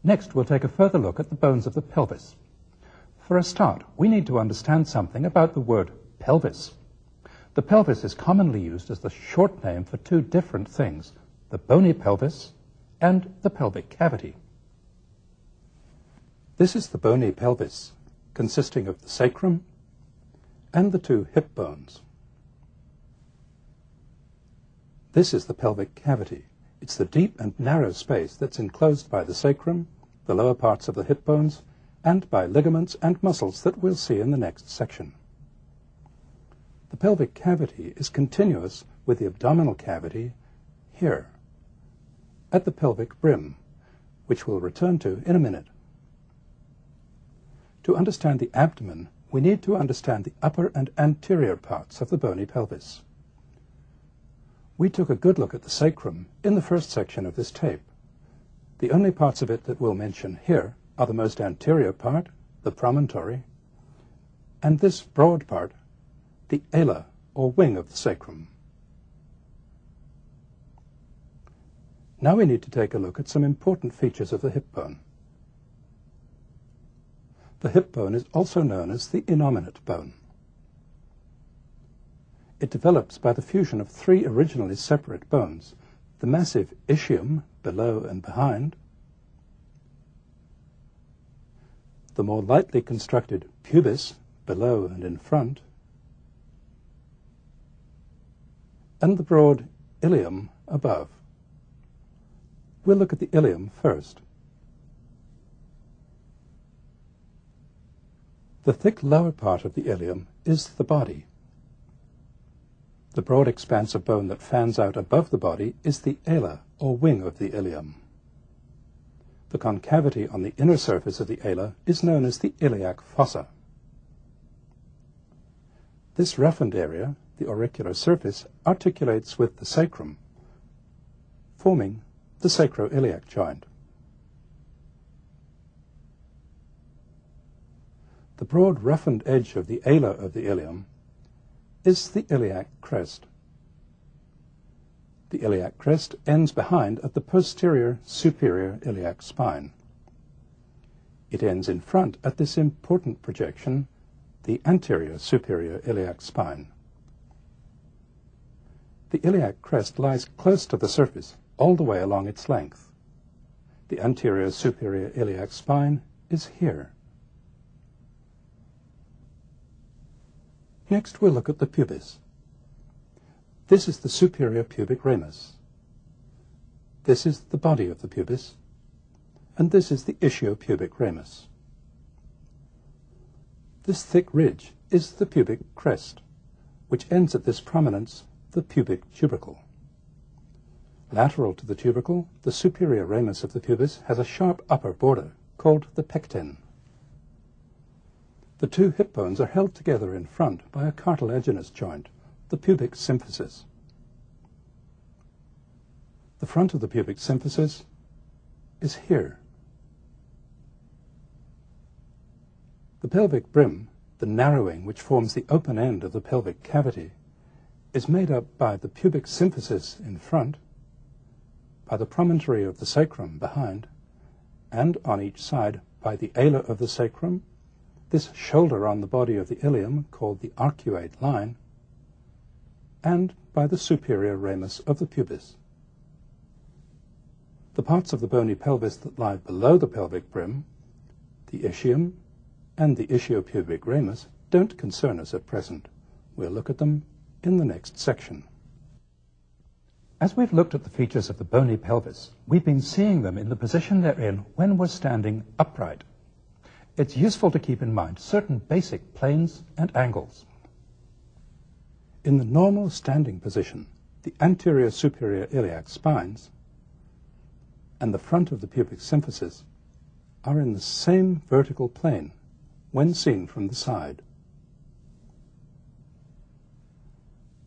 Next, we'll take a further look at the bones of the pelvis. For a start, we need to understand something about the word pelvis. The pelvis is commonly used as the short name for two different things, the bony pelvis and the pelvic cavity. This is the bony pelvis, consisting of the sacrum and the two hip bones. This is the pelvic cavity. It's the deep and narrow space that's enclosed by the sacrum, the lower parts of the hip bones, and by ligaments and muscles that we'll see in the next section. The pelvic cavity is continuous with the abdominal cavity here, at the pelvic brim, which we'll return to in a minute. To understand the abdomen, we need to understand the upper and anterior parts of the bony pelvis. We took a good look at the sacrum in the first section of this tape. The only parts of it that we'll mention here are the most anterior part, the promontory, and this broad part, the ala, or wing of the sacrum. Now we need to take a look at some important features of the hip bone. The hip bone is also known as the innominate bone. It develops by the fusion of three originally separate bones, the massive ischium below and behind, the more lightly constructed pubis below and in front, and the broad ilium above. We'll look at the ilium first. The thick lower part of the ilium is the body. The broad expanse of bone that fans out above the body is the ala, or wing of the ilium. The concavity on the inner surface of the ala is known as the iliac fossa. This roughened area, the auricular surface, articulates with the sacrum, forming the sacroiliac joint. The broad roughened edge of the ala of the ilium is the iliac crest. The iliac crest ends behind at the posterior superior iliac spine. It ends in front at this important projection, the anterior superior iliac spine. The iliac crest lies close to the surface all the way along its length. The anterior superior iliac spine is here. Next, we'll look at the pubis. This is the superior pubic ramus. This is the body of the pubis, and this is the ischiopubic ramus. This thick ridge is the pubic crest, which ends at this prominence, the pubic tubercle. Lateral to the tubercle, the superior ramus of the pubis has a sharp upper border called the pecten. The two hip bones are held together in front by a cartilaginous joint, the pubic symphysis. The front of the pubic symphysis is here. The pelvic brim, the narrowing which forms the open end of the pelvic cavity, is made up by the pubic symphysis in front, by the promontory of the sacrum behind, and on each side by the ala of the sacrum, this shoulder on the body of the ilium called the arcuate line, and by the superior ramus of the pubis. The parts of the bony pelvis that lie below the pelvic brim, the ischium and the ischiopubic ramus, don't concern us at present. We'll look at them in the next section. As we've looked at the features of the bony pelvis, we've been seeing them in the position they're in when we're standing upright. It's useful to keep in mind certain basic planes and angles. In the normal standing position, the anterior superior iliac spines and the front of the pubic symphysis are in the same vertical plane when seen from the side.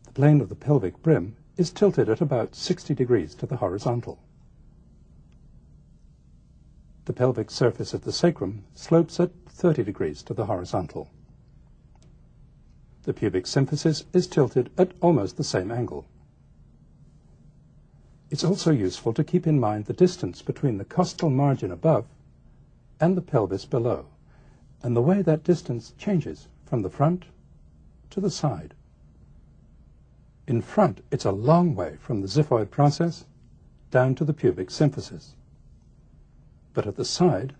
The plane of the pelvic brim is tilted at about 60 degrees to the horizontal. The pelvic surface of the sacrum slopes at 30 degrees to the horizontal. The pubic symphysis is tilted at almost the same angle. It's also useful to keep in mind the distance between the costal margin above and the pelvis below, and the way that distance changes from the front to the side. In front, it's a long way from the xiphoid process down to the pubic symphysis. But at the side,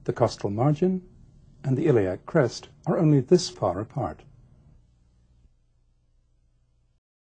the costal margin and the iliac crest are only this far apart.